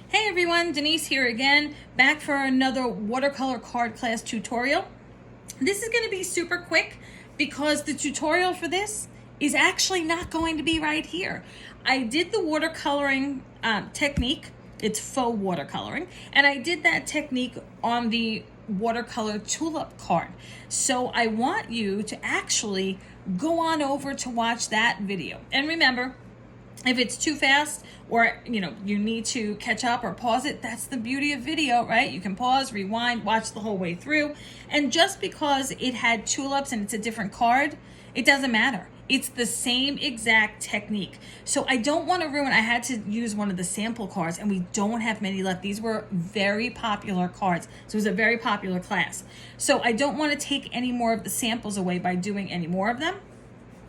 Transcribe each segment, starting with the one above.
Hey everyone, Denise here again, back for another watercolor card class tutorial. This is going to be super quick because the tutorial for this is actually not going to be right here. I did the watercoloring technique, it's faux watercoloring, and I did that technique on the watercolor tulip card. So I want you to actually go on over to watch that video. And remember, if it's too fast or you need to catch up or pause it, that's the beauty of video, right? You can pause, rewind, watch the whole way through. And just because it had tulips and it's a different card, it doesn't matter. It's the same exact technique. So I don't want to ruin, I had to use one of the sample cards and we don't have many left. These were very popular cards. So it was a very popular class. So I don't want to take any more of the samples away by doing any more of them.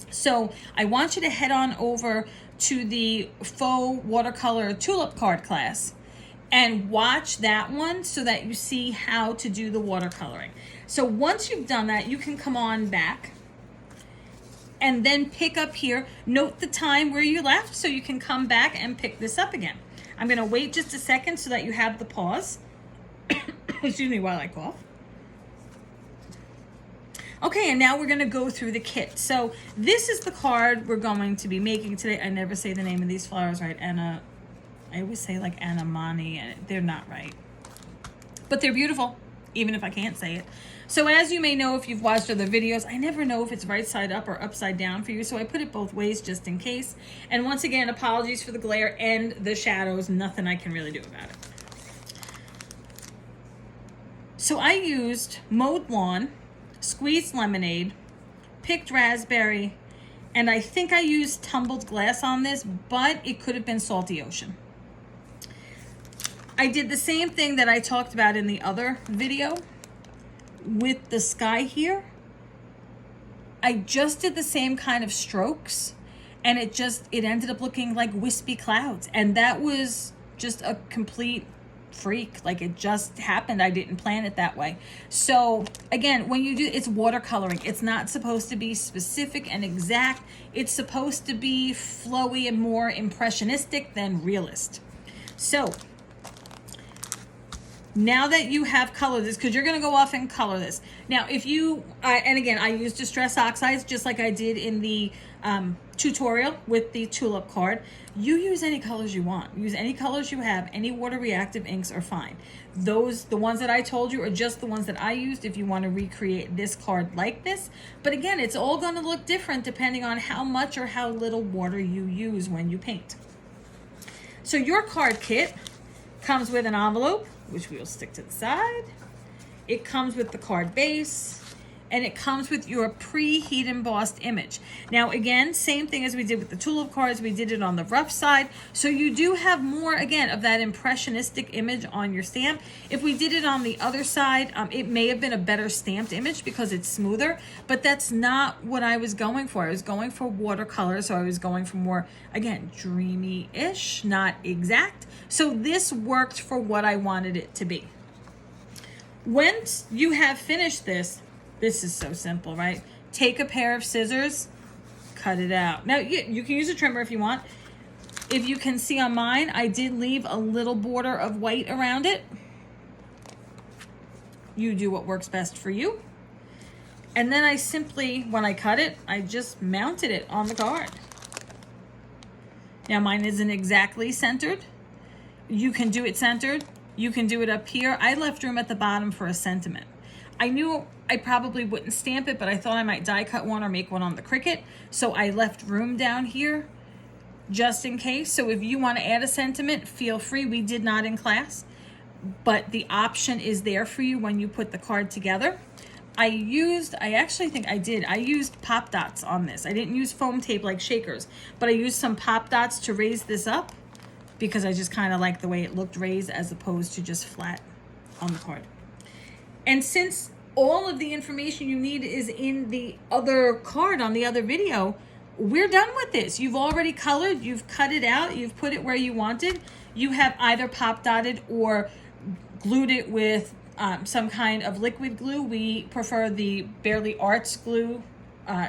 So I want you to head on over to the faux watercolor tulip card class and watch that one so that you see how to do the watercoloring. So once you've done that, you can come on back and then pick up here. Note the time where you left so you can come back and pick this up again. I'm going to wait just a second so that you have the pause. Excuse me while I cough. Okay, and now we're going to go through the kit. So this is the card we're going to be making today. I never say the name of these flowers right. I always say like anemone, and they're not right. But they're beautiful, even if I can't say it. So as you may know, if you've watched other videos, I never know if it's right side up or upside down for you. So I put it both ways just in case. And once again, apologies for the glare and the shadows. Nothing I can really do about it. So I used mowed lawn, squeezed lemonade, picked raspberry, and I think I used tumbled glass on this, but it could have been salty ocean. I did the same thing that I talked about in the other video with the sky here. I just did the same kind of strokes and it ended up looking like wispy clouds, and that was just a complete freak. Like, it just happened. I didn't plan it that way. So again, when you do, it's watercoloring. It's not supposed to be specific and exact. It's supposed to be flowy and more impressionistic than realist. So now that you have colored this, because you're going to go off and color this. Now, if you, and again, I use distress oxides just like I did in the tutorial with the tulip card. You use any colors you want. Use any colors you have. Any water reactive inks are fine. The ones that I told you are just the ones that I used if you want to recreate this card like this. But again, it's all going to look different depending on how much or how little water you use when you paint. So your card kit comes with an envelope, which we will stick to the side. It comes with the card base, and it comes with your pre-heat embossed image. Now again, same thing as we did with the tulip cards, we did it on the rough side. So you do have more, again, of that impressionistic image on your stamp. If we did it on the other side, it may have been a better stamped image because it's smoother, but that's not what I was going for. I was going for watercolor, so I was going for more, again, dreamy-ish, not exact. So this worked for what I wanted it to be. Once you have finished this is so simple, right? Take a pair of scissors, cut it out. Now, you can use a trimmer if you want. If you can see on mine, I did leave a little border of white around it. You do what works best for you. And then I simply, when I cut it, I just mounted it on the card. Now, mine isn't exactly centered. You can do it centered. You can do it up here. I left room at the bottom for a sentiment. I knew I probably wouldn't stamp it, but I thought I might die cut one or make one on the Cricut. So I left room down here just in case. So if you want to add a sentiment, feel free. We did not in class, but the option is there for you when you put the card together. I used pop dots on this. I didn't use foam tape like shakers, but I used some pop dots to raise this up because I just kind of like the way it looked raised as opposed to just flat on the card. And since all of the information you need is in the other card on the other video, we're done with this. You've already colored, you've cut it out, you've put it where you wanted. You have either pop dotted or glued it with some kind of liquid glue. We prefer the Barely Arts glue,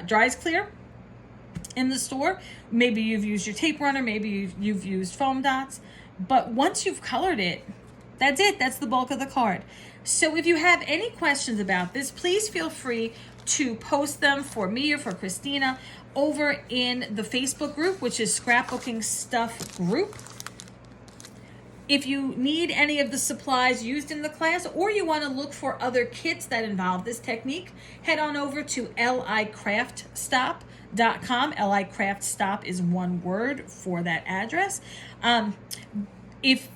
dries clear. in the store. Maybe you've used your tape runner, maybe you've used foam dots, but once you've colored it, that's it. That's the bulk of the card. So if you have any questions about this, please feel free to post them for me or for Christina over in the Facebook group, which is Scrapbooking Stuff Group. If you need any of the supplies used in the class, or you want to look for other kits that involve this technique, head on over to licraftstop.com. Licraftstop is one word for that address. If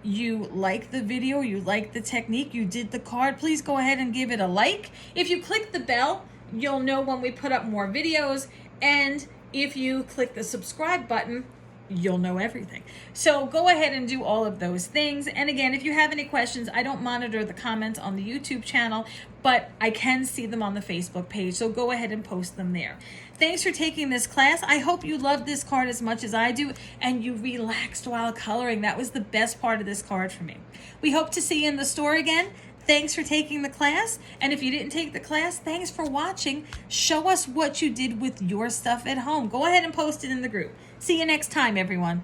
you like the video, you like the technique, you did the card, please go ahead and give it a like. If you click the bell, you'll know when we put up more videos. And if you click the subscribe button, you'll know everything. So go ahead and do all of those things. And again, if you have any questions, I don't monitor the comments on the YouTube channel, but I can see them on the Facebook page. So go ahead and post them there. Thanks for taking this class. I hope you loved this card as much as I do and you relaxed while coloring. That was the best part of this card for me. We hope to see you in the store again. Thanks for taking the class. And if you didn't take the class, thanks for watching. Show us what you did with your stuff at home. Go ahead and post it in the group. See you next time, everyone.